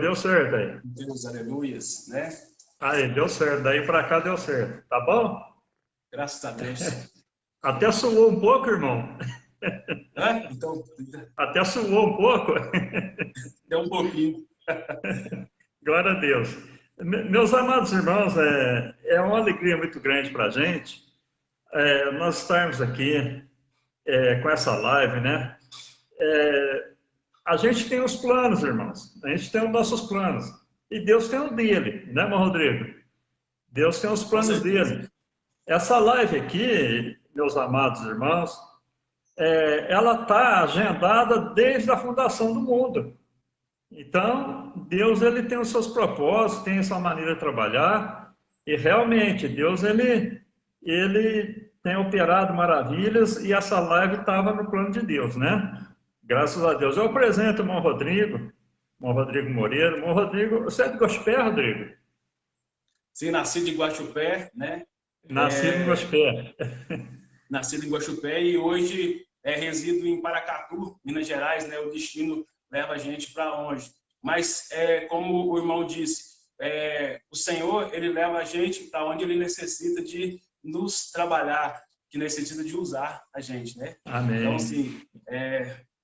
deu certo aí. Deus, aleluias, né? Aí, deu certo. Daí para cá deu certo. Tá bom? Graças a Deus. Até suou um pouco, irmão. Então, Até suou um pouco. deu um pouquinho. Glória a Deus. Meus amados irmãos, é uma alegria muito grande para a gente nós estarmos aqui com essa live, né? A gente tem os planos, irmãos. A gente tem os nossos planos. E Deus tem o dele, né, irmão Rodrigo? Deus tem os planos dele. Essa live aqui, meus amados irmãos, ela está agendada desde a fundação do mundo. Então, Deus ele tem os seus propósitos, tem a sua maneira de trabalhar, e realmente Deus ele tem operado maravilhas, e essa live estava no plano de Deus, né? Graças a Deus. Eu apresento o irmão Rodrigo Moreira. Irmão Rodrigo, você é de Guaxupé, Rodrigo? Sim, nascido em Guaxupé, né? Nascido em Guaxupé. Nascido em Guaxupé e hoje resido em Paracatu, Minas Gerais, né? O destino leva a gente para onde? Mas, como o irmão disse, o Senhor, ele leva a gente para onde ele necessita de nos trabalhar, que necessita de usar a gente, né? Amém. Então, assim,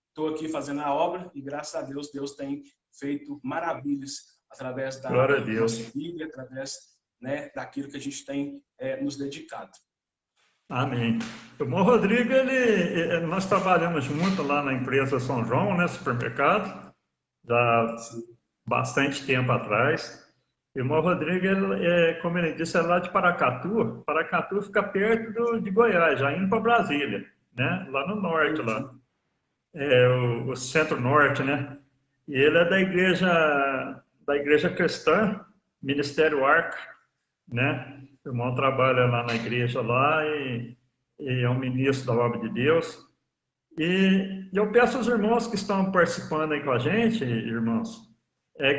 estou aqui fazendo a obra e, graças a Deus, Deus tem feito maravilhas através da nossa Bíblia, através, né, daquilo que a gente tem nos dedicado. Amém. O irmão Rodrigo, nós trabalhamos muito lá na empresa São João, né, supermercado, já bastante tempo atrás. E o irmão Rodrigo, como ele disse, é lá de Paracatu. Paracatu fica perto de Goiás, já indo para Brasília, né, lá no norte, lá. O centro-norte, né? E ele é da igreja cristã, Ministério Arca, né? O irmão trabalha lá na igreja lá e é um ministro da obra de Deus. E eu peço aos irmãos que estão participando aí com a gente, irmãos,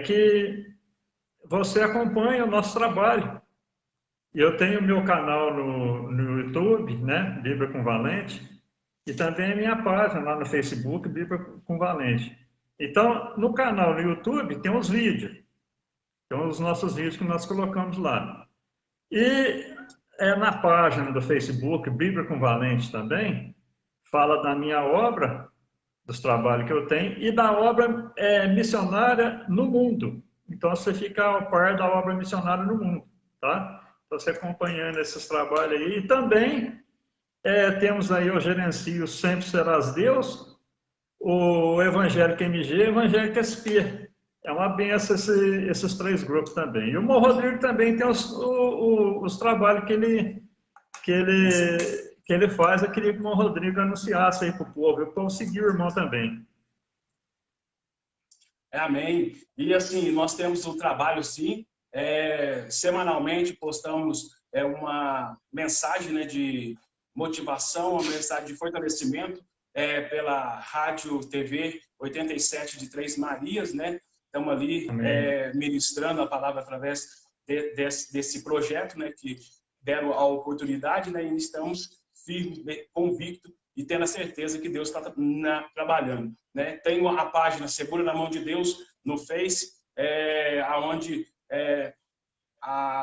que você acompanhe o nosso trabalho. Eu tenho meu canal no YouTube, né? Bíblia com Valente, e também a minha página lá no Facebook, Bíblia com Valente. Então, no canal no YouTube tem os vídeos. Tem os nossos vídeos que nós colocamos lá. E na página do Facebook, Bíblia com Valente também, fala da minha obra, dos trabalhos que eu tenho, e da obra missionária no mundo. Então, você fica ao par da obra missionária no mundo, tá? Então, você acompanhando esses trabalhos aí. E também temos aí o Gerencio Sempre Serás Deus, o Evangélico MG e o Evangélico SP. É uma benção esses três grupos também. E o irmão Rodrigo também tem os trabalhos que ele faz. Eu queria que o irmão Rodrigo anunciasse aí para o povo. Eu consegui o irmão também. Amém. E assim, nós temos um trabalho, sim. Semanalmente postamos uma mensagem, né, de motivação, uma mensagem de fortalecimento pela Rádio TV 87 de Três Marias, né? Estamos ali ministrando a palavra através desse projeto, né, que deram a oportunidade, né, e estamos firmes, convictos e tendo a certeza que Deus está trabalhando, né? Tenho a página Segura na Mão de Deus no Face, onde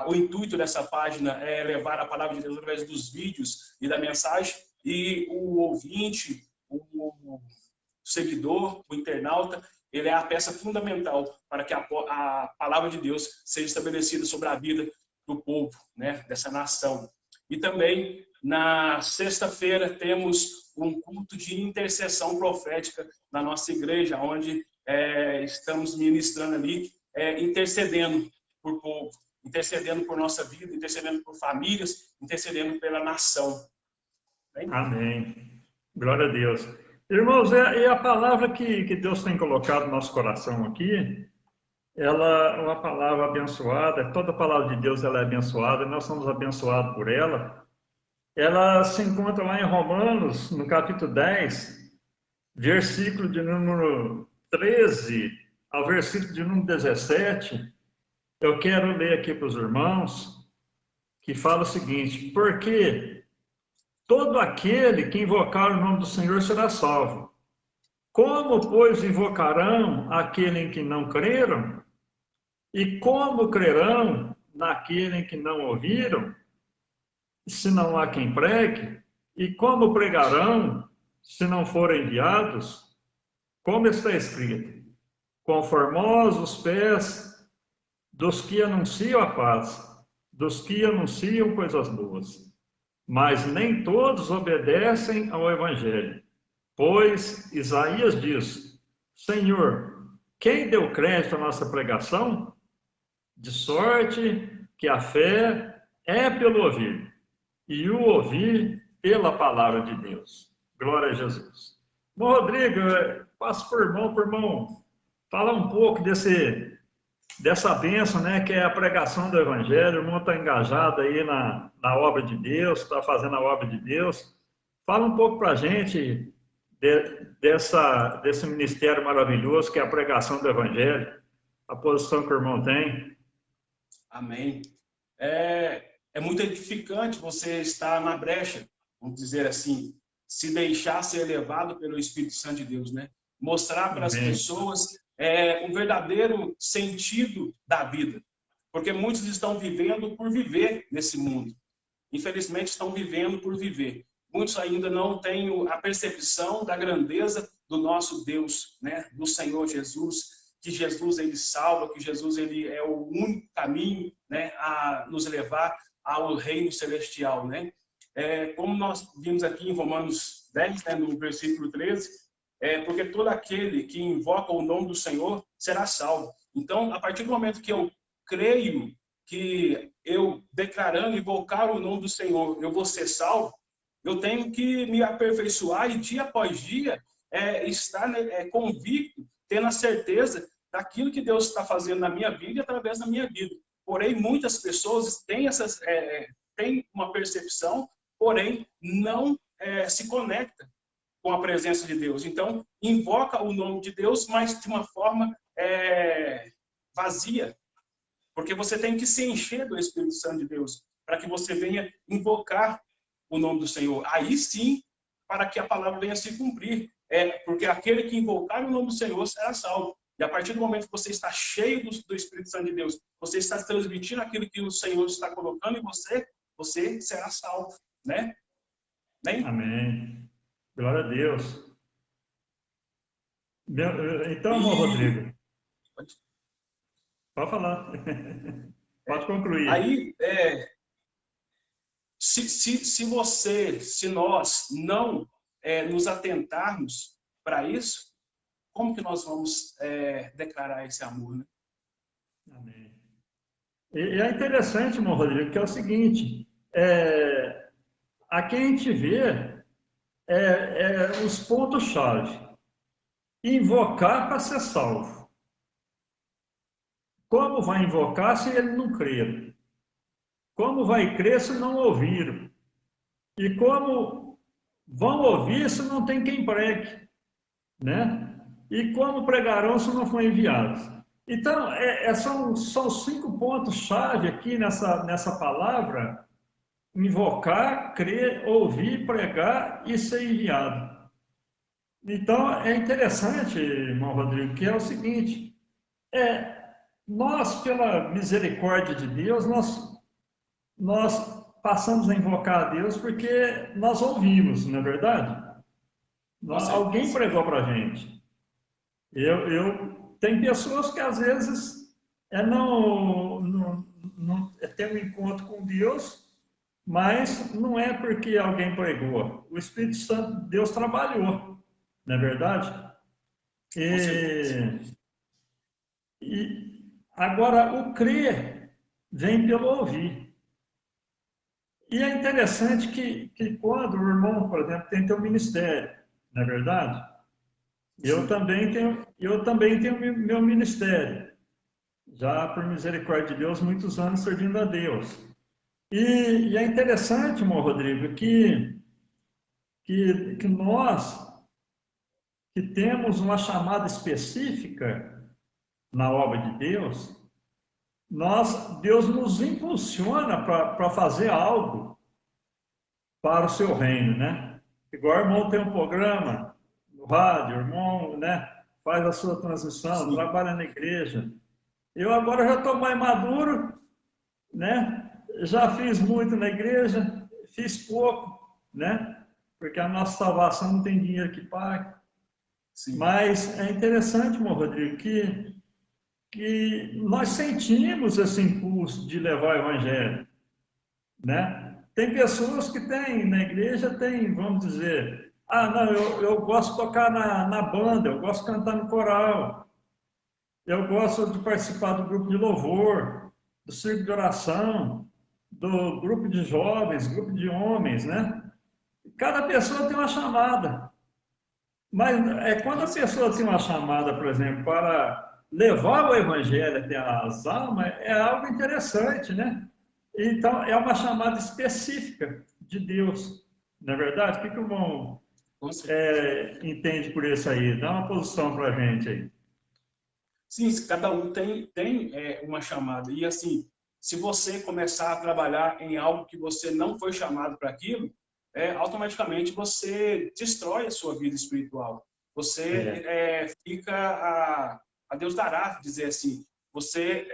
o intuito dessa página é levar a palavra de Deus através dos vídeos e da mensagem, e o ouvinte, o seguidor, o internauta, ele é a peça fundamental para que a palavra de Deus seja estabelecida sobre a vida do povo, né, dessa nação. E também, na sexta-feira, temos um culto de intercessão profética na nossa igreja, onde estamos ministrando ali, intercedendo por povo, intercedendo por nossa vida, intercedendo por famílias, intercedendo pela nação. Bem? Amém. Glória a Deus. Irmãos, e a palavra que Deus tem colocado no nosso coração aqui, ela é uma palavra abençoada. Toda palavra de Deus ela é abençoada, nós somos abençoados por ela. Ela se encontra lá em Romanos, no capítulo 10, versículo de número 13 ao versículo de número 17. Eu quero ler aqui para os irmãos, que fala o seguinte: porque todo aquele que invocar o nome do Senhor será salvo. Como, pois, invocarão aquele em que não creram? E como crerão naquele que não ouviram, se não há quem pregue? E como pregarão, se não forem enviados? Como está escrito: conformosos os pés dos que anunciam a paz, dos que anunciam coisas boas. Mas nem todos obedecem ao Evangelho. Pois Isaías diz: Senhor, quem deu crédito à nossa pregação? De sorte que a fé é pelo ouvir, e o ouvir pela palavra de Deus. Glória a Jesus. Bom, Rodrigo, passo por irmão, fala um pouco dessa bênção, né, que é a pregação do Evangelho. O irmão está engajado aí na obra de Deus, está fazendo a obra de Deus. Fala um pouco para a gente desse ministério maravilhoso que é a pregação do Evangelho, a posição que o irmão tem. Amém. É muito edificante você estar na brecha, vamos dizer assim, se deixar ser levado pelo Espírito Santo de Deus, né? Mostrar para as pessoas o verdadeiro sentido da vida. Porque muitos estão vivendo por viver nesse mundo. Infelizmente, estão vivendo por viver. Muitos ainda não têm a percepção da grandeza do nosso Deus, né? Do Senhor Jesus, que Jesus ele salva, que Jesus ele é o único caminho, né, a nos levar ao reino celestial, né? Como nós vimos aqui em Romanos 10, né, no versículo 13, porque todo aquele que invoca o nome do Senhor será salvo. Então, a partir do momento que eu creio que eu declarando, invocar o nome do Senhor, eu vou ser salvo, eu tenho que me aperfeiçoar e dia após dia estar convicto, tendo a certeza daquilo que Deus está fazendo na minha vida e através da minha vida. Porém, muitas pessoas têm uma percepção, porém não se conecta com a presença de Deus. Então, invoca o nome de Deus, mas de uma forma vazia. Porque você tem que se encher do Espírito Santo de Deus, para que você venha invocar o nome do Senhor. Aí sim, para que a palavra venha se cumprir. Porque aquele que invocar o nome do Senhor será salvo. E a partir do momento que você está cheio do Espírito Santo de Deus, você está transmitindo aquilo que o Senhor está colocando em você, você será salvo, né? Nem? Amém. Glória a Deus. Então, irmão Rodrigo, pode falar. Pode concluir. Aí, se nós não nos atentarmos para isso, como que nós vamos declarar esse amor, né? Amém. E é interessante, irmão Rodrigo, que é o seguinte, aqui a gente vê os pontos-chave. Invocar para ser salvo. Como vai invocar se ele não crer? Como vai crer se não ouvir? E como vão ouvir se não tem quem pregue? Né? E como pregarão se não for enviados? Então, são 5 pontos-chave aqui nessa palavra: invocar, crer, ouvir, pregar e ser enviado. Então, é interessante, irmão Rodrigo, que é o seguinte: nós, pela misericórdia de Deus, nós passamos a invocar a Deus porque nós ouvimos, não é verdade? Alguém pregou para a gente. Tem pessoas que às vezes não tem um encontro com Deus, mas não é porque alguém pregou. O Espírito Santo de Deus trabalhou, não é verdade? E agora o crer vem pelo ouvir. E é interessante que quando o irmão, por exemplo, tem teu ministério, não é verdade? Eu também tenho meu ministério, já por misericórdia de Deus, muitos anos servindo a Deus. E é interessante, irmão Rodrigo, que nós que temos uma chamada específica na obra de Deus, Deus nos impulsiona para fazer algo para o seu reino, né? Igual o irmão tem um programa no rádio, o irmão, né, faz a sua transmissão, trabalha na igreja. Eu agora já estou mais maduro, né? Já fiz muito na igreja, fiz pouco, né? Porque a nossa salvação não tem dinheiro que pague. Sim. Mas é interessante, meu Rodrigo, que nós sentimos esse impulso de levar o evangelho, né? Tem pessoas que têm, na igreja tem, vamos dizer, ah, não, eu gosto de tocar na banda, eu gosto de cantar no coral, eu gosto de participar do grupo de louvor, do circo de oração, do grupo de jovens, grupo de homens, né? Cada pessoa tem uma chamada. Mas quando a pessoa tem uma chamada, por exemplo, para levar o evangelho até as almas, é algo interessante, né? Então, é uma chamada específica de Deus. Não é verdade? O que o irmão Com certeza. entende por isso aí? Dá uma posição para a gente aí. Sim, cada um tem uma chamada. E assim, se você começar a trabalhar em algo que você não foi chamado para aquilo, automaticamente você destrói a sua vida espiritual. Você É, fica a Deus dará, dizer assim. Você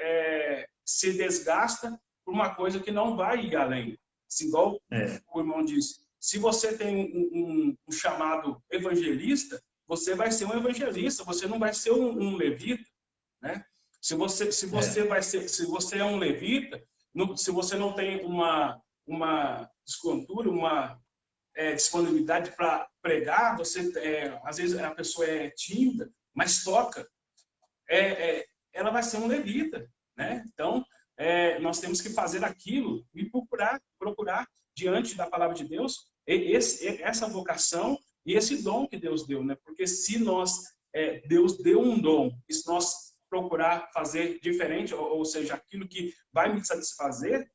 se desgasta por uma coisa que não vai ir além. Se igual é, o irmão disse, se você tem um chamado evangelista, você vai ser um evangelista, você não vai ser um levita, né? é, Se você é um levita, se você não tem uma descontura, uma disponibilidade para pregar, às vezes a pessoa é tímida, mas toca, ela vai ser um levita, né? Então, nós temos que fazer aquilo e procurar diante da palavra de Deus essa vocação e esse dom que Deus deu, né? Porque se Deus deu um dom, e se nós procurar fazer diferente, ou seja, aquilo que vai me satisfazer,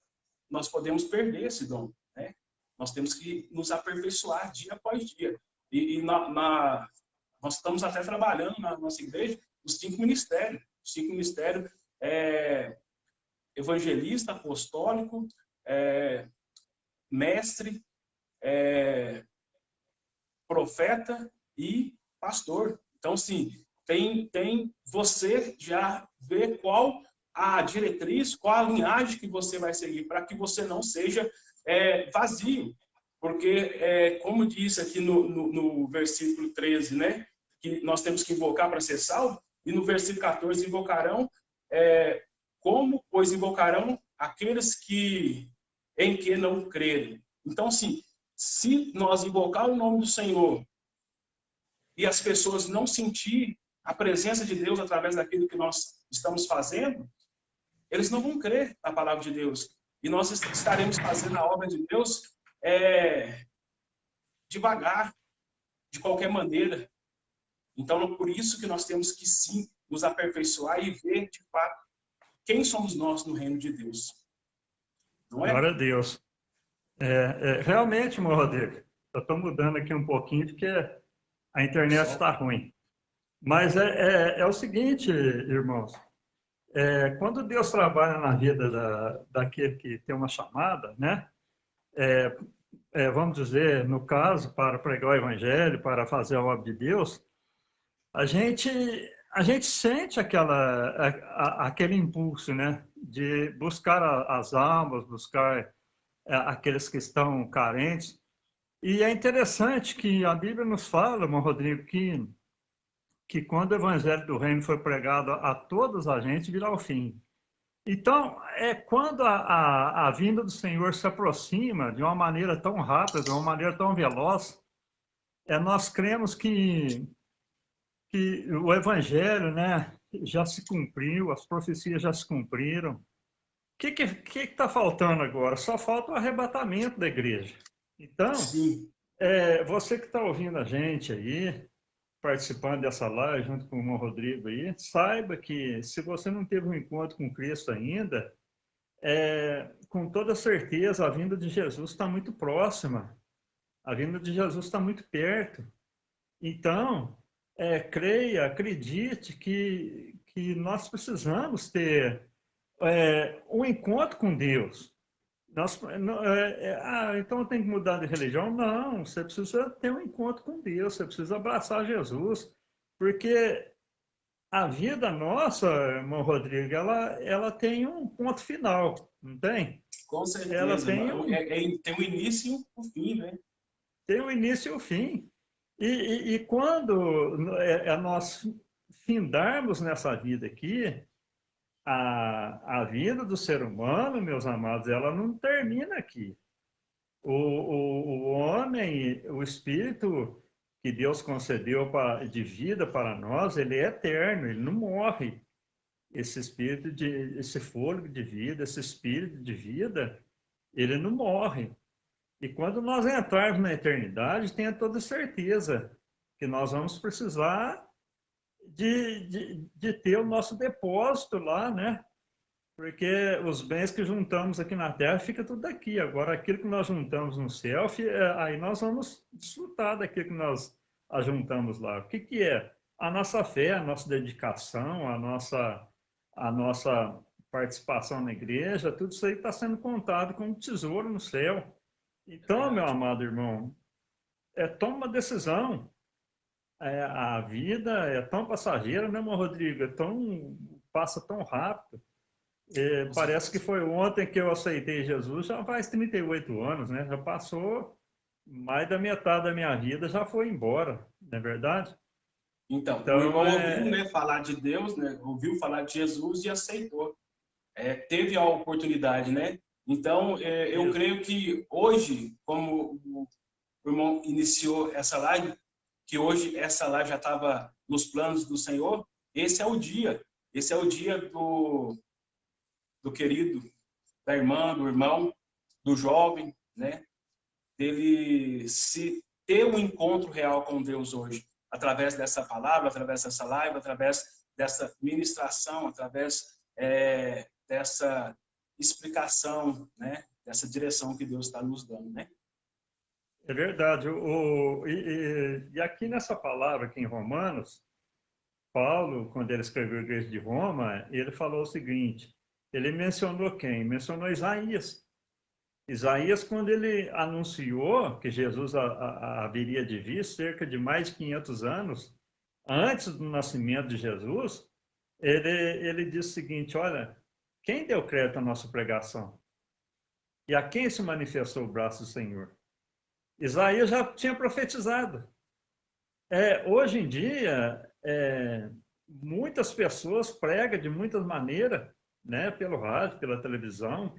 nós podemos perder esse dom, né? Nós temos que nos aperfeiçoar dia após dia. Nós estamos até trabalhando na nossa igreja os 5 ministérios. Os 5 ministérios evangelista, apostólico, mestre, profeta e pastor. Então, sim, tem você já vê qual a diretriz, qual a linhagem que você vai seguir, para que você não seja vazio. Porque, como disse aqui no versículo 13, né, que nós temos que invocar para ser salvo, e no versículo 14, invocarão, como, pois invocarão aqueles em que não crerem. Então, assim, se nós invocar o nome do Senhor e as pessoas não sentir a presença de Deus através daquilo que nós estamos fazendo, eles não vão crer na palavra de Deus. E nós estaremos fazendo a obra de Deus devagar, de qualquer maneira. Então, por isso que nós temos que, sim, nos aperfeiçoar e ver, de fato, quem somos nós no reino de Deus. Não é? glória a Deus. Realmente, meu Rodrigo, eu estou mudando aqui um pouquinho porque a internet Só. está ruim. Mas é o seguinte, irmãos, quando Deus trabalha na vida daquele que tem uma chamada, né? Vamos dizer, no caso, para pregar o evangelho, para fazer a obra de Deus, a gente, a gente sente aquele impulso, né? De buscar as almas, buscar aqueles que estão carentes. E é interessante que a Bíblia nos fala, irmão Rodrigo, que quando o evangelho do reino foi pregado a todos a gente, virá o fim. Então, quando a vinda do Senhor se aproxima de uma maneira tão rápida, de uma maneira tão veloz, nós cremos que o evangelho, né, já se cumpriu, as profecias já se cumpriram. O que está faltando agora? Só falta o arrebatamento da igreja. Então, Sim. você que está ouvindo a gente aí, participando dessa live junto com o irmão Rodrigo aí, saiba que se você não teve um encontro com Cristo ainda, com toda certeza a vinda de Jesus está muito próxima, a vinda de Jesus está muito perto. Então, creia, acredite que nós precisamos ter um encontro com Deus. Então eu tenho que mudar de religião? Não, você precisa ter um encontro com Deus, você precisa abraçar Jesus, porque a vida nossa, irmão Rodrigo, ela tem um ponto final, não tem? Com Ela certeza. Tem um início e um fim, né? tem um início e um fim. E quando nós findarmos nessa vida aqui, a vida do ser humano, meus amados, ela não termina aqui. O homem, o espírito que Deus concedeu de vida para nós, ele é eterno, ele não morre. Esse espírito esse fôlego de vida, esse espírito de vida, ele não morre. E quando nós entrarmos na eternidade, tenha toda certeza que nós vamos precisar de ter o nosso depósito lá, né? Porque os bens que juntamos aqui na terra fica tudo aqui. Agora, aquilo que nós juntamos no céu, aí nós vamos desfrutar daquilo que nós ajuntamos lá. O que, que é? A nossa fé, a nossa dedicação, a nossa participação na igreja, tudo isso aí está sendo contado como tesouro no céu. É Então, meu verdade. amado irmão, toma uma decisão. A vida é tão passageira, né, meu Rodrigo? Passa tão rápido. Com Parece que certeza. foi ontem que eu aceitei Jesus, já faz 38 anos, né? Já passou mais da metade da minha vida, já foi embora, não é verdade? Então, o Então, irmão ouviu, né, falar de Deus, né, ouviu falar de Jesus e aceitou. Teve a oportunidade, né? Então, eu isso. creio que hoje, como o irmão iniciou essa live, que hoje essa live já estava nos planos do Senhor, esse é o dia. Esse é o dia do querido, da irmã, do irmão, do jovem, né? Dele se ter um encontro real com Deus hoje, através dessa palavra, através dessa live, através dessa ministração, através dessa explicação, né? Dessa direção que Deus está nos dando, né? É verdade. E aqui nessa palavra, aqui em Romanos, Paulo, quando ele escreveu a Igreja de Roma, ele falou o seguinte: ele mencionou quem? Mencionou Isaías. Isaías, quando ele anunciou que Jesus haveria de vir, cerca de mais de 500 anos antes do nascimento de Jesus, ele disse o seguinte: olha, quem deu crédito à nossa pregação? E a quem se manifestou o braço do Senhor? Isaías já tinha profetizado. Hoje em dia, muitas pessoas pregam de muitas maneiras, né? Pelo rádio, pela televisão,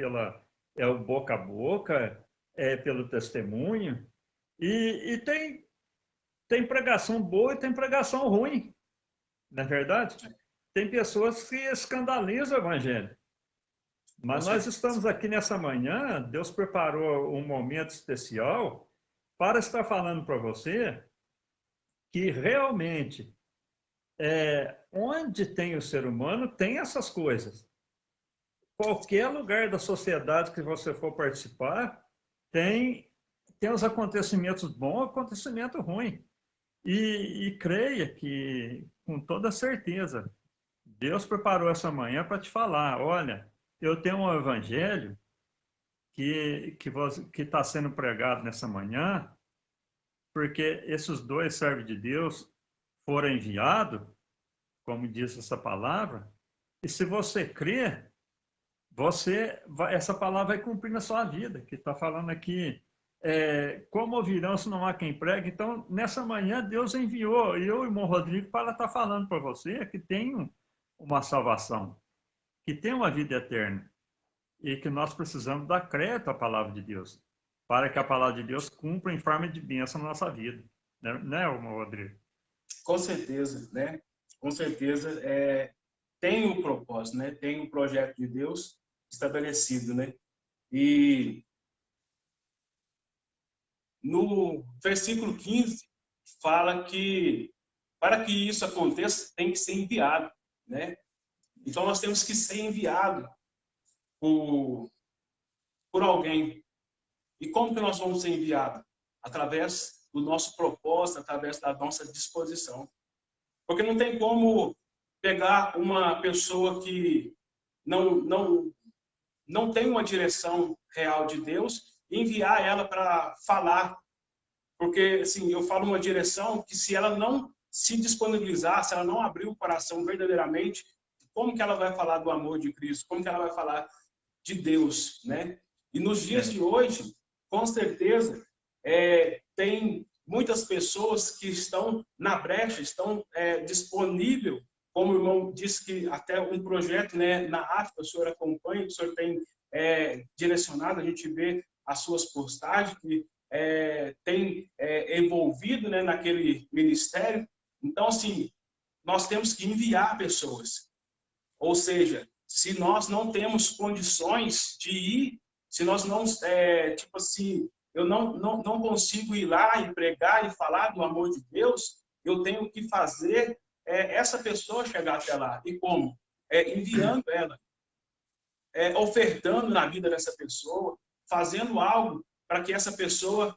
o boca a boca, pelo testemunho. E tem pregação boa e tem pregação ruim, não é verdade? Tem pessoas que escandalizam o evangelho. Com Mas nós certeza. estamos aqui nessa manhã, Deus preparou um momento especial para estar falando para você que realmente onde tem o ser humano, tem essas coisas. Qualquer lugar da sociedade que você for participar, tem os acontecimentos bons e acontecimento ruim. E creia que, com toda certeza, Deus preparou essa manhã para te falar: olha, eu tenho um evangelho que está sendo pregado nessa manhã, porque esses dois servos de Deus foram enviados, como diz essa palavra, e se você crer, essa palavra vai cumprir na sua vida, que está falando aqui, como ouvirão se não há quem pregue. Então, nessa manhã, Deus enviou eu e o irmão Rodrigo para estar falando para você que tem uma salvação, que tem uma vida eterna, e que nós precisamos dar crédito à palavra de Deus, para que a palavra de Deus cumpra em forma de bênção na nossa vida. Né, irmão Rodrigo? Com certeza, né? Com certeza, tem um propósito, né? Tem um projeto de Deus estabelecido, né? E no versículo 15 fala que para que isso aconteça tem que ser enviado, né? Então nós temos que ser enviado por alguém. E como que nós vamos ser enviados? Através do nosso propósito, através da nossa disposição. Porque não tem como pegar uma pessoa que não tem uma direção real de Deus e enviar ela para falar. Porque, assim, eu falo uma direção que se ela não se disponibilizar, se ela não abrir o coração verdadeiramente, como que ela vai falar do amor de Cristo? Como que ela vai falar de Deus, né? E nos dias de hoje, com certeza, tem muitas pessoas que estão na brecha, estão disponíveis, como o irmão disse que até um projeto, né, na África, o senhor acompanha, o senhor tem direcionado, a gente vê as suas postagens, que tem envolvido, né, naquele ministério. Então, assim, nós temos que enviar pessoas. Ou seja, se nós não temos condições de ir, se nós não, tipo assim, eu não consigo ir lá e pregar e falar do amor de Deus, eu tenho que fazer essa pessoa chegar até lá. E como? Enviando ela, ofertando na vida dessa pessoa, fazendo algo para que essa pessoa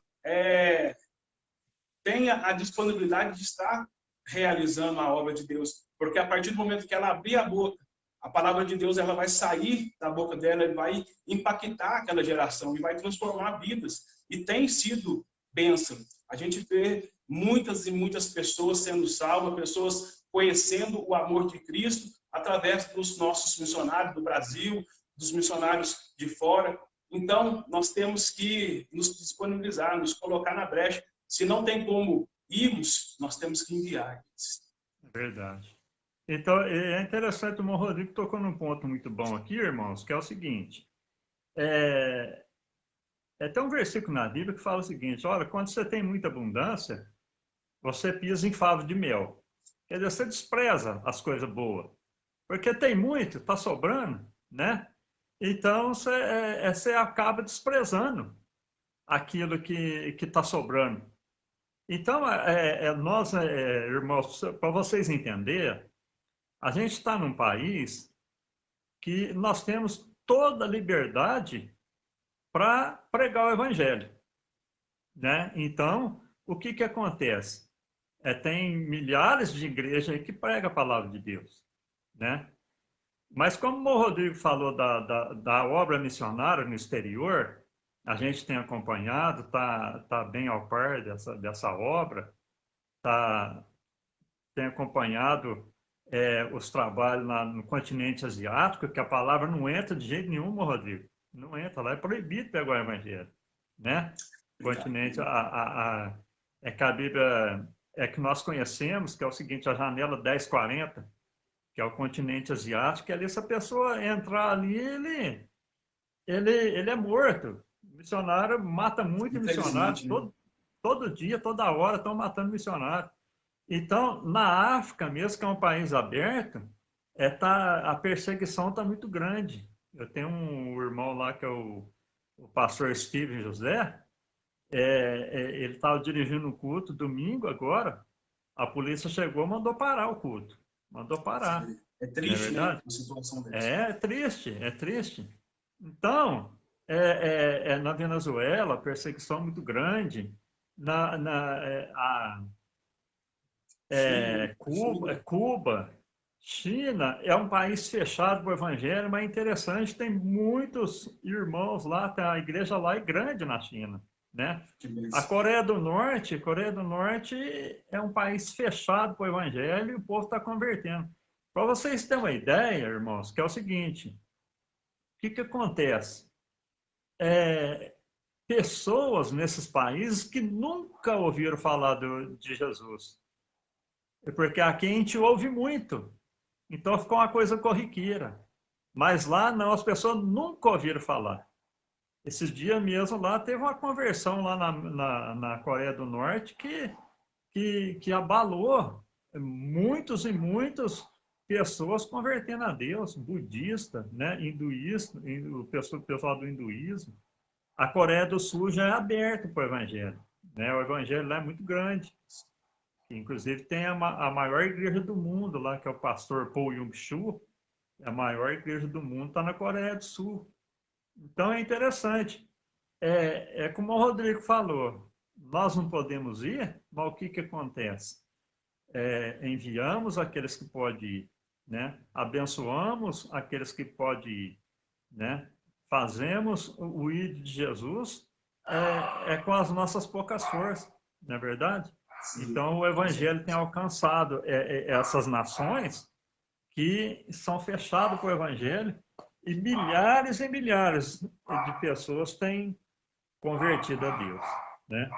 tenha a disponibilidade de estar realizando a obra de Deus. Porque a partir do momento que ela abrir a boca, a palavra de Deus ela vai sair da boca dela e vai impactar aquela geração e vai transformar vidas. E tem sido bênção. A gente vê muitas e muitas pessoas sendo salvas, pessoas conhecendo o amor de Cristo através dos nossos missionários do Brasil, dos missionários de fora. Então, nós temos que nos disponibilizar, nos colocar na brecha. Se não tem como irmos, nós temos que enviar. Verdade. Então, é interessante, o irmão Rodrigo tocou num ponto muito bom aqui, irmãos, que é o seguinte. Tem um versículo na Bíblia que fala o seguinte: olha, quando você tem muita abundância, você pisa em favo de mel. Quer dizer, você despreza as coisas boas. Porque tem muito, está sobrando, né? Então, você acaba desprezando aquilo que está sobrando. Então, nós, irmãos, para vocês entenderem, a gente está num país que nós temos toda a liberdade para pregar o evangelho, né? Então, o que acontece? Tem milhares de igrejas aí que pregam a palavra de Deus, né? Mas como o Rodrigo falou da obra missionária no exterior, a gente tem acompanhado, tá bem ao par dessa obra, tem acompanhado os trabalhos lá no continente asiático, que a palavra não entra de jeito nenhum, Rodrigo. Não entra lá, é proibido pegar o evangelho, né? O continente, é que a Bíblia que nós conhecemos, que é o seguinte, a janela 1040, que é o continente asiático, e ali se a pessoa entrar ali, ele é morto. O missionário mata muito missionário, Né? todo dia, toda hora estão matando missionário. Então, na África mesmo, que é um país aberto, a perseguição está muito grande. Eu tenho um irmão lá que é o pastor Steven José, ele estava dirigindo o culto domingo agora, a polícia chegou e mandou parar o culto. Mandou parar. É triste, não é verdade? Né? Uma situação dessa. É triste, é triste. Então, na Venezuela, a perseguição muito grande. Cuba, China é um país fechado para o evangelho, mas é interessante, tem muitos irmãos lá, a igreja lá é grande na China, né? A Coreia do Norte é um país fechado para o evangelho e o povo está convertendo. Para vocês terem uma ideia, irmãos, que é o seguinte, o que acontece? Pessoas nesses países que nunca ouviram falar de Jesus. Porque aqui a gente ouve muito. Então ficou uma coisa corriqueira. Mas lá não, as pessoas nunca ouviram falar. Esses dias mesmo lá teve uma conversão lá na Coreia do Norte que abalou muitos e muitas pessoas convertendo a Deus, budista, né, hinduísta, o pessoal do hinduísmo. A Coreia do Sul já é aberta para o evangelho, né? O evangelho lá é muito grande. Inclusive tem a maior igreja do mundo lá, que é o pastor Paul Yong-Chu, a maior igreja do mundo está na Coreia do Sul. Então é interessante. Como o Rodrigo falou, nós não podemos ir, mas o que acontece? Enviamos aqueles que podem ir, né? Abençoamos aqueles que podem ir, né? Fazemos o ir de Jesus com as nossas poucas forças, não é verdade? Então, o evangelho tem alcançado essas nações que são fechadas para o evangelho e milhares de pessoas têm convertido a Deus, né?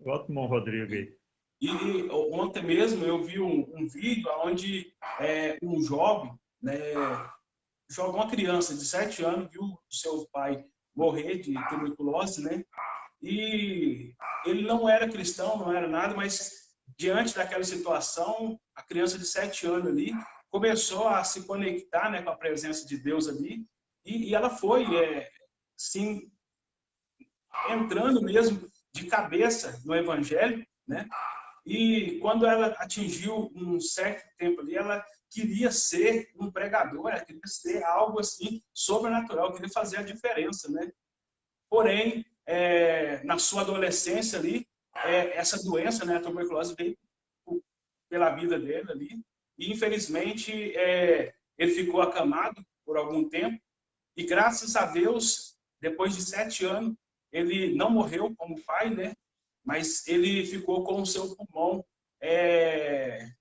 Volta, irmão Rodrigo aí. E ontem mesmo eu vi um vídeo onde um jovem, né, uma criança de 7 anos, viu o seu pai morrer de tuberculose, né? E ele não era cristão, não era nada, mas diante daquela situação, a criança de 7 anos ali começou a se conectar, né, com a presença de Deus ali, e ela foi, sim, entrando mesmo de cabeça no evangelho, né? E quando ela atingiu um certo tempo ali, ela queria ser um pregador, ela queria ser algo assim sobrenatural, queria fazer a diferença, né? Porém, na sua adolescência ali, essa doença, né, a tuberculose veio pela vida dele ali, e infelizmente ele ficou acamado por algum tempo, e graças a Deus, depois de 7 anos, ele não morreu como pai, né? Mas ele ficou com o seu pulmão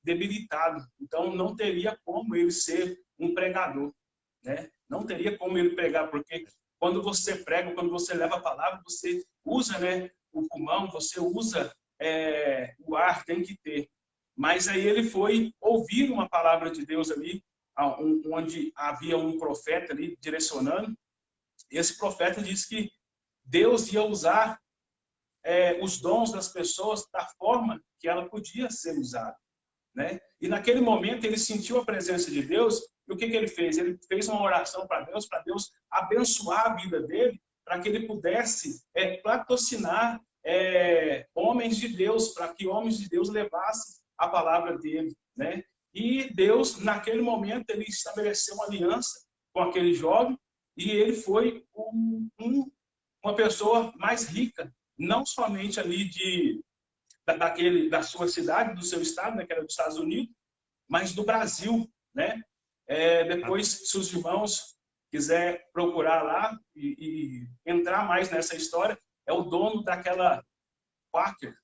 debilitado. Então, não teria como ele ser um pregador, né? Não teria como ele pregar, porque quando você prega, quando você leva a palavra, você usa, né, o pulmão, você usa o ar, tem que ter. Mas aí ele foi ouvir uma palavra de Deus ali, onde havia um profeta ali direcionando. E esse profeta disse que Deus ia usar os dons das pessoas da forma que ela podia ser usada, né? E naquele momento ele sentiu a presença de Deus, e o que ele fez? Ele fez uma oração para Deus abençoar a vida dele, para que ele pudesse patrocinar homens de Deus, para que homens de Deus levassem a palavra dele, né? E Deus, naquele momento, ele estabeleceu uma aliança com aquele jovem, e ele foi uma pessoa mais rica, não somente ali da sua cidade, do seu estado, né, que era dos Estados Unidos, mas do Brasil, né? Depois, se os irmãos quiser procurar lá e entrar mais nessa história, é o dono daquela Quaker.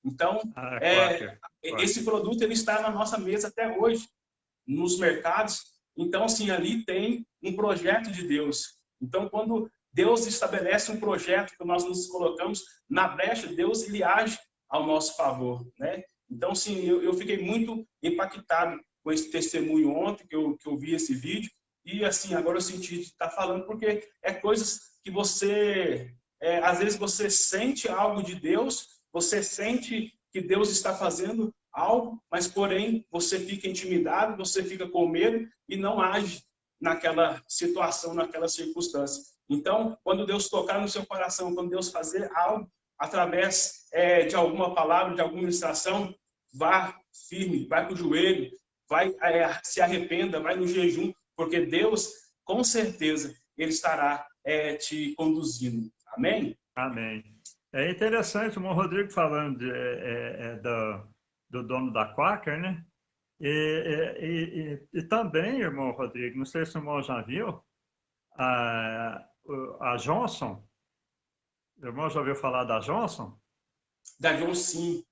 Então, Quaker. esse produto ele está na nossa mesa até hoje, nos mercados. Então, assim, ali tem um projeto de Deus. Então, quando Deus estabelece um projeto que nós nos colocamos na brecha, Deus ele age ao nosso favor, né? Então, sim, eu fiquei muito impactado com esse testemunho ontem, que eu vi esse vídeo, e assim, agora eu senti de estar falando, porque é coisas que você, às vezes você sente algo de Deus, você sente que Deus está fazendo algo, mas porém você fica intimidado, você fica com medo e não age naquela situação, naquela circunstância. Então, quando Deus tocar no seu coração, quando Deus fazer algo através de alguma palavra, de alguma ministração, vá firme, vai para o joelho, vai se arrependa, vai no jejum, porque Deus, com certeza, Ele estará te conduzindo. Amém? Amém. É interessante o irmão Rodrigo falando do dono da Quaker, né? E também, irmão Rodrigo, não sei se o irmão já viu, a Johnson, o irmão já ouviu falar da Johnson? Da Johnson, sim.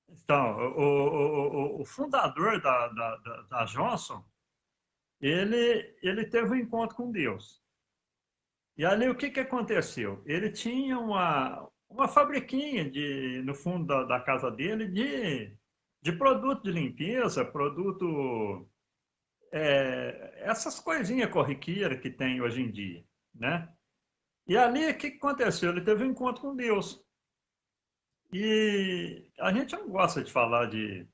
Então, o fundador da Johnson, ele teve um encontro com Deus. E ali o que aconteceu? Ele tinha uma fabriquinha no fundo da casa dele de produto de limpeza, essas coisinhas corriqueiras que tem hoje em dia, né? E ali o que aconteceu? Ele teve um encontro com Deus. E a gente não gosta de falar de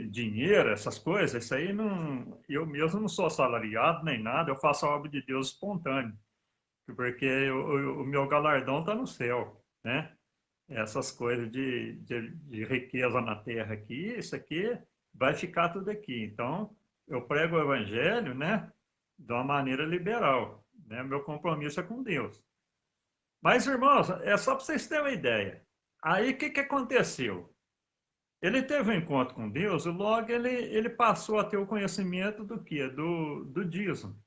dinheiro, essas coisas, isso aí não. Eu mesmo não sou assalariado nem nada, eu faço a obra de Deus espontâneo, porque o meu galardão está no céu, né? Essas coisas de riqueza na terra aqui, isso aqui vai ficar tudo aqui. Então, eu prego o evangelho, né? De uma maneira liberal, né? Meu compromisso é com Deus. Mas, irmãos, é só para vocês terem uma ideia. Aí, o que aconteceu? Ele teve um encontro com Deus e logo ele passou a ter o conhecimento do quê? Do dízimo.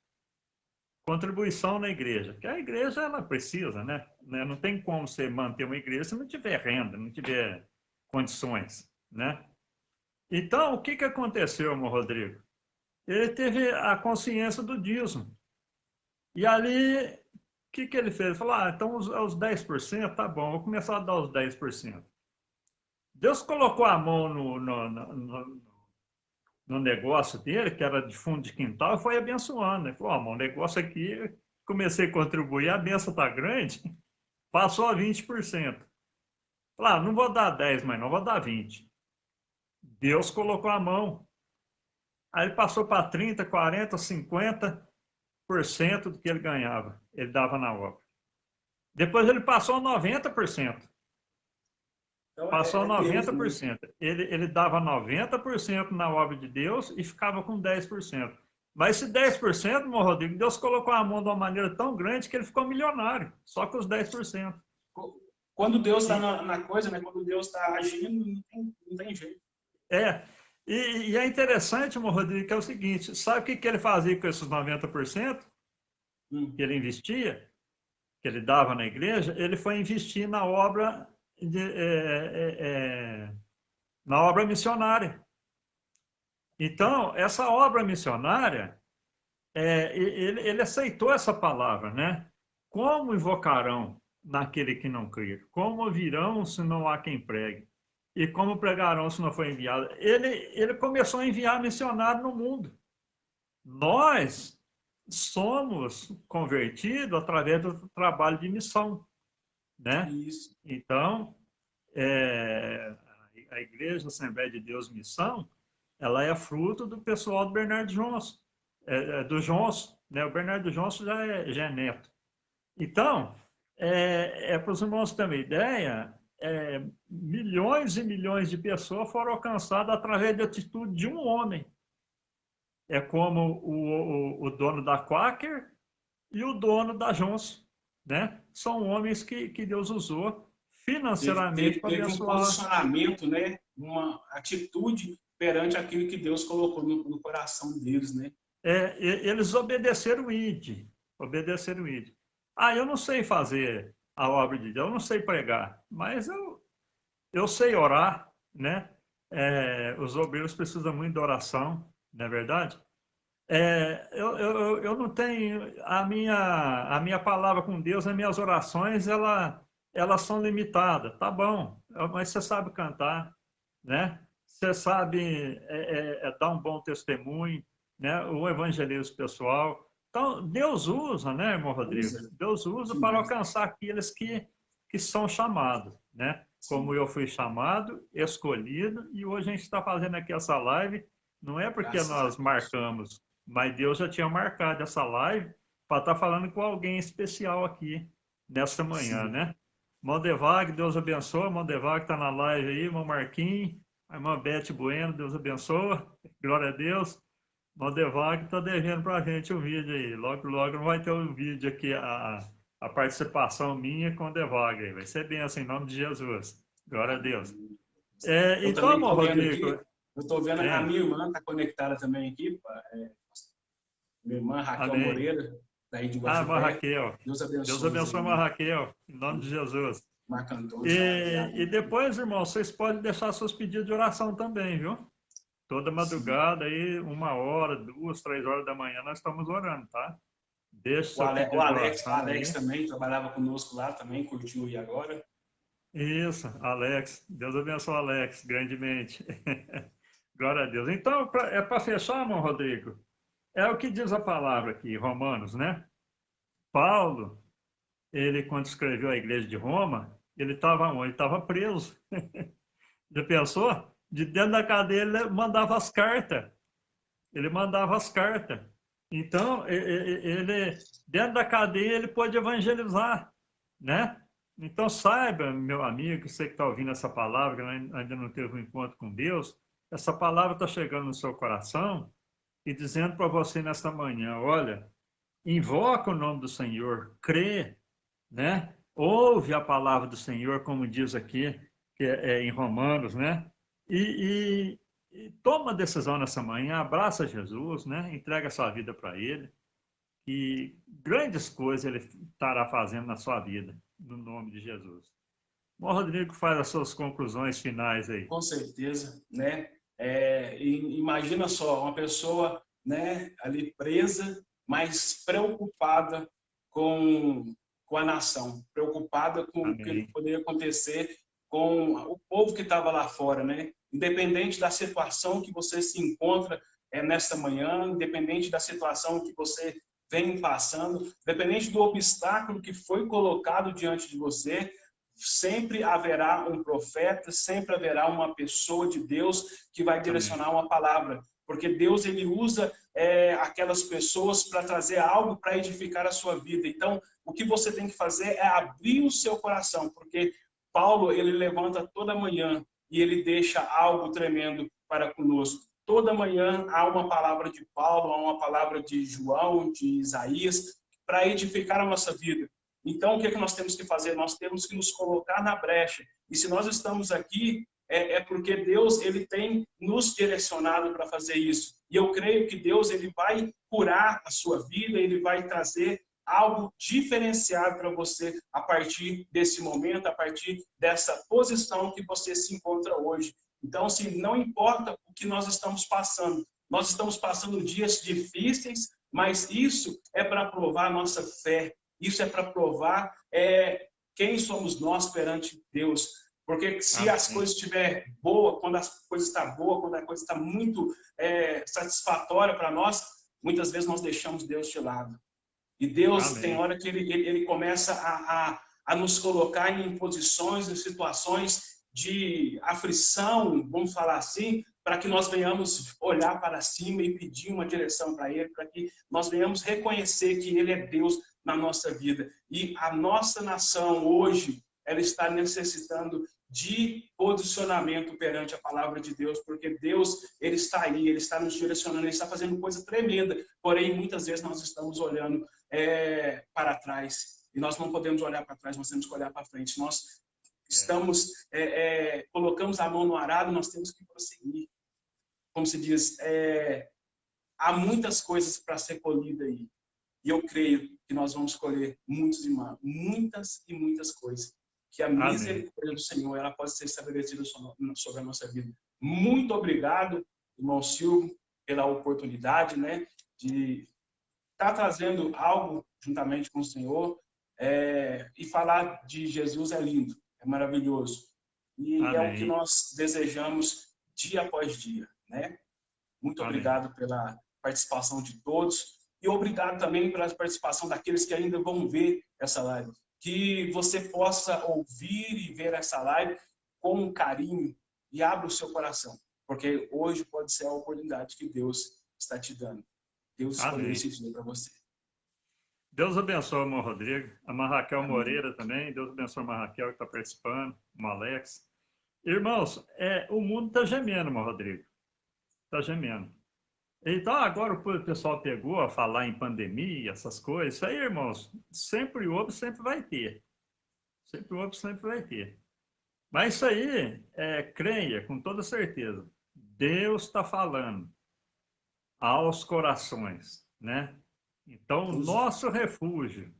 Contribuição na igreja. Porque a igreja, ela precisa, né? Não tem como você manter uma igreja se não tiver renda, não tiver condições, né? Então, o que aconteceu, meu Rodrigo? Ele teve a consciência do dízimo. E ali, o que ele fez? Ele falou, então os 10%, tá bom, vou começar a dar os 10%. Deus colocou a mão no negócio dele, que era de fundo de quintal, e foi abençoando. Ele falou, o negócio aqui, comecei a contribuir, a benção está grande, passou a 20%. Falei, não vou dar 10, mas não vou dar 20. Deus colocou a mão. Aí ele passou para 30, 40, 50% do que ele ganhava, ele dava na obra. Depois ele passou a 90%. Então, Passou a Deus, né? 90%. Ele dava 90% na obra de Deus e ficava com 10%. Mas esse 10%, meu Rodrigo, Deus colocou a mão de uma maneira tão grande que ele ficou milionário, só com os 10%. Quando Deus está na coisa, né? Quando Deus está agindo, não tem jeito. É, e é interessante, meu Rodrigo, que é o seguinte, sabe o que ele fazia com esses 90% que ele investia, que ele dava na igreja? Ele foi investir na obra, na obra missionária. Então, essa obra missionária, ele aceitou essa palavra, né? Como invocarão naquele que não crer? Como ouvirão se não há quem pregue? E como pregarão se não for enviado? Ele começou a enviar missionário no mundo. Nós somos convertidos através do trabalho de missão, né? Isso. Então, a Igreja Assembleia de Deus Missão, ela é fruto do pessoal do Bernardo Johnson, do Johnson, né? O Bernardo Johnson já é neto. Então, para os irmãos terem uma ideia, milhões e milhões de pessoas foram alcançadas através da atitude de um homem. É como o dono da Quaker e o dono da Johnson, né? São homens que Deus usou financeiramente para teve um abençoar. posicionamento, né? Uma atitude perante aquilo que Deus colocou no coração deles, né? Eles obedeceram o ID. Obedeceram o ID. Eu não sei fazer a obra de Deus, eu não sei pregar, mas eu sei orar, né? Os obreiros precisam muito de oração, não é verdade? Eu não tenho a minha palavra com Deus, as minhas orações, elas são limitadas, tá bom? Mas você sabe cantar, né? Você sabe dar um bom testemunho, né? O evangelismo pessoal. Então Deus usa, né, irmão Rodrigo? Usa. Deus usa Sim, para alcançar aqueles que são chamados, né? Como eu fui chamado, escolhido, e hoje a gente está fazendo aqui essa live. Não é porque graças a nós Deus. marcamos, mas Deus já tinha marcado essa live para estar falando com alguém especial aqui nesta manhã, Sim. né? Mondevag, Deus abençoe. Mondevag está na live aí, irmão Marquinhos, a irmã Beth Bueno, Deus abençoe. Glória a Deus. Mondevag está devendo para a gente o vídeo aí. Logo, logo não vai ter o vídeo aqui, a participação minha com o Devag aí. Vai ser benção em nome de Jesus. Glória a Deus. Eu Então, também irmão estou vendo Rodrigo. aqui, eu estou vendo a minha irmã está conectada também aqui, minha irmã Raquel Amém. Moreira, daí de Irmã Guaxupé. Raquel. Deus Deus abençoe, abençoe a irmã irmã. Raquel, em nome de Jesus. Marco Antônio E Xavier. depois, irmão, vocês podem deixar seus pedidos de oração também, viu? Toda Sim. madrugada aí, 1 hora, 2, 3 horas da manhã, nós estamos orando, tá? Deixe seu O pedido de oração Alex aí. também trabalhava conosco lá, também curtiu aí agora. Isso, Alex. Deus abençoe o Alex grandemente. Glória a Deus. Então, para fechar, irmão Rodrigo, é o que diz a palavra aqui, Romanos, né? Paulo, ele, quando escreveu a igreja de Roma, ele estava onde? Ele estava preso. Já pensou? De dentro da cadeia ele mandava as cartas. Ele mandava as cartas. Então, dentro da cadeia, ele pôde evangelizar, né? Então, saiba, meu amigo, você que está ouvindo essa palavra, que ainda não teve um encontro com Deus, essa palavra está chegando no seu coração e dizendo para você nesta manhã, olha, invoca o nome do Senhor, crê, né? Ouve a palavra do Senhor, como diz aqui, que em Romanos, né? E toma a decisão nessa manhã, abraça Jesus, né? Entrega a sua vida para Ele, e grandes coisas Ele estará fazendo na sua vida, no nome de Jesus. O Rodrigo faz as suas conclusões finais aí. Com certeza, né? Imagina só, uma pessoa, né, ali presa, mas preocupada com, com a nação, preocupada com o que Amém. poderia acontecer com o povo que estava lá fora, né? Independente da situação que você se encontra nesta manhã, independente da situação que você vem passando, independente do obstáculo que foi colocado diante de você, sempre haverá um profeta, sempre haverá uma pessoa de Deus que vai Amém. direcionar uma palavra, porque Deus ele usa aquelas pessoas para trazer algo para edificar a sua vida. Então, o que você tem que fazer é abrir o seu coração, porque Paulo ele levanta toda manhã e ele deixa algo tremendo para conosco. Toda manhã há uma palavra de Paulo, há uma palavra de João, de Isaías, para edificar a nossa vida. Então, o que é que nós temos que fazer? Nós temos que nos colocar na brecha. E se nós estamos aqui, porque Deus ele tem nos direcionado para fazer isso. E eu creio que Deus ele vai curar a sua vida, ele vai trazer algo diferenciado para você a partir desse momento, a partir dessa posição que você se encontra hoje. Então, assim, não importa o que nós estamos passando dias difíceis, mas isso é para provar a nossa fé. Isso é para provar quem somos nós perante Deus. Porque se as coisas estiver boa, quando a coisa está boa, quando a coisa está muito satisfatória para nós, muitas vezes nós deixamos Deus de lado. E Deus tem Amém. hora que ele começa a nos colocar em posições, em situações de aflição, vamos falar assim, para que nós venhamos olhar para cima e pedir uma direção para Ele, para que nós venhamos reconhecer que Ele é Deus na nossa vida. E a nossa nação hoje, ela está necessitando de posicionamento perante a palavra de Deus, porque Deus, Ele está aí, Ele está nos direcionando, Ele está fazendo coisa tremenda, porém, muitas vezes nós estamos olhando para trás, e nós não podemos olhar para trás, nós temos que olhar para frente. Nós estamos, colocamos a mão no arado, nós temos que prosseguir. Como se diz, há muitas coisas para ser colhida aí, e eu creio que nós vamos colher muitas e muitas coisas. Que a Amém. misericórdia do Senhor ela pode ser estabelecida sobre a nossa vida. Muito obrigado, irmão Silvio, pela oportunidade, né, de estar trazendo algo juntamente com o Senhor. E falar de Jesus é lindo, é maravilhoso. E é o que Amém. nós desejamos dia após dia, né? Muito Amém. obrigado pela participação de todos e obrigado também pela participação daqueles que ainda vão ver essa live. Que você possa ouvir e ver essa live com carinho e abra o seu coração, porque hoje pode ser a oportunidade que Deus está te dando. Deus escolheu Amém. esse dia para você. Deus abençoe o irmão Rodrigo, a Raquel Amém. Moreira também. Deus abençoe a Raquel que está participando, o Alex. Irmãos, o mundo está gemendo, irmão Rodrigo. Está gemendo. Então, agora o pessoal pegou a falar em pandemia, essas coisas. Isso aí, irmãos, sempre houve, sempre vai ter. Sempre houve, sempre vai ter. Mas isso aí, creia com toda certeza. Deus está falando aos corações, né? Então, nosso refúgio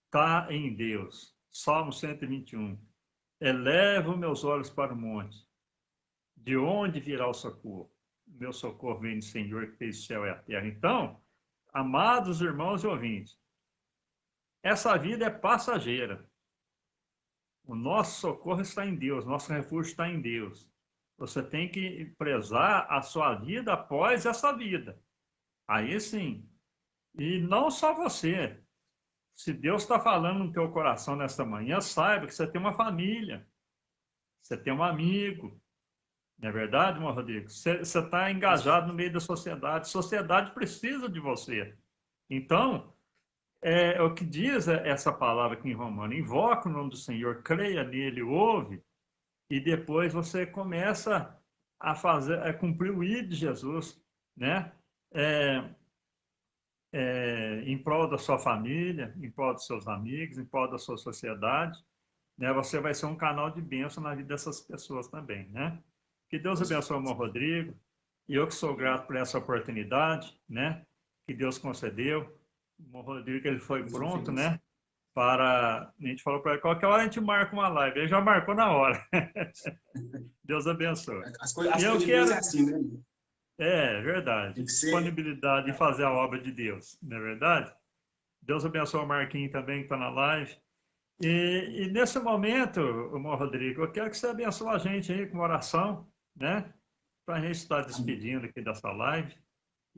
está em Deus. Salmo 121. Eleva meus olhos para o monte. De onde virá o socorro? Meu socorro vem do Senhor que fez o céu e a terra. Então, amados irmãos e ouvintes, essa vida é passageira. O nosso socorro está em Deus, nosso refúgio está em Deus. Você tem que prezar a sua vida após essa vida. Aí sim. E não só você. Se Deus está falando no teu coração nesta manhã, saiba que você tem uma família, você tem um amigo. Não é verdade, irmão Rodrigo? Você está engajado no meio da sociedade. A sociedade precisa de você. Então, o que diz essa palavra aqui em Romano. Invoca o nome do Senhor, creia nele, ouve, e depois você começa a cumprir o ID de Jesus, né? Em prol da sua família, em prol dos seus amigos, em prol da sua sociedade, né? Você vai ser um canal de bênção na vida dessas pessoas também, né? Que Deus abençoe o irmão Rodrigo, e eu que sou grato por essa oportunidade, né? Que Deus concedeu. O irmão Rodrigo, ele foi pronto, né? a gente falou para ele, qualquer hora a gente marca uma live. Ele já marcou na hora. Deus abençoe. As coisas E eu de quero... Deus é assim, né? É verdade. Tem que ser... Disponibilidade de fazer a obra de Deus, não é verdade? Deus abençoe o Marquinhos também, que está na live. E nesse momento, irmão Rodrigo, eu quero que você abençoe a gente aí com uma oração, né? Para a gente estar despedindo aqui dessa live.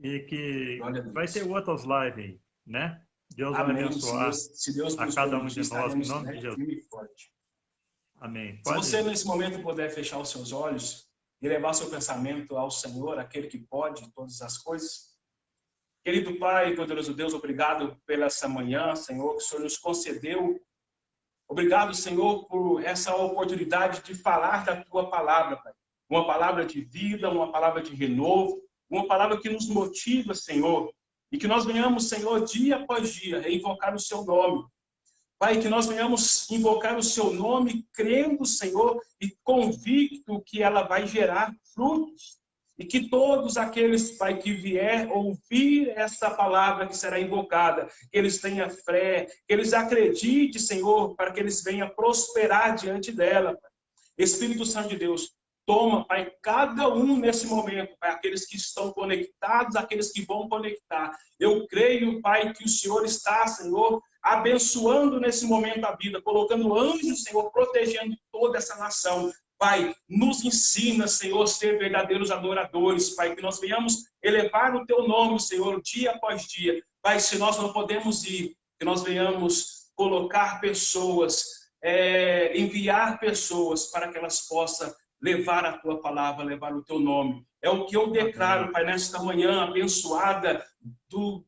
E que vai ter outras lives aí, né? Deus vai Amém. abençoar Se Deus a nos cada um permitir, de nós, em estaremos, nome né, de Jesus. firme e forte. Amém. Se você, nesse momento, puder fechar os seus olhos e levar seu pensamento ao Senhor, aquele que pode todas as coisas. Querido Pai, poderoso Deus, obrigado pela essa manhã, Senhor, que o Senhor nos concedeu. Obrigado, Senhor, por essa oportunidade de falar da Tua palavra, Pai. Uma palavra de vida, uma palavra de renovo, uma palavra que nos motiva, Senhor. E que nós venhamos, Senhor, dia após dia, invocar o Seu nome. Pai, que nós venhamos invocar o Seu nome, crendo, Senhor, e convicto que ela vai gerar frutos. E que todos aqueles, Pai, que vier ouvir essa palavra que será invocada, que eles tenham fé, que eles acreditem, Senhor, para que eles venham prosperar diante dela, Pai. Espírito Santo de Deus, toma, Pai, cada um nesse momento, Pai, aqueles que estão conectados, aqueles que vão conectar. Eu creio, Pai, que o Senhor está, Senhor, abençoando nesse momento a vida, colocando anjos, Senhor, protegendo toda essa nação. Pai, nos ensina, Senhor, a ser verdadeiros adoradores, Pai, que nós venhamos elevar o Teu nome, Senhor, dia após dia. Pai, se nós não podemos ir, que nós venhamos colocar pessoas, enviar pessoas para que elas possam levar a Tua palavra, levar o Teu nome. É o que eu declaro, Pai, nesta manhã abençoada do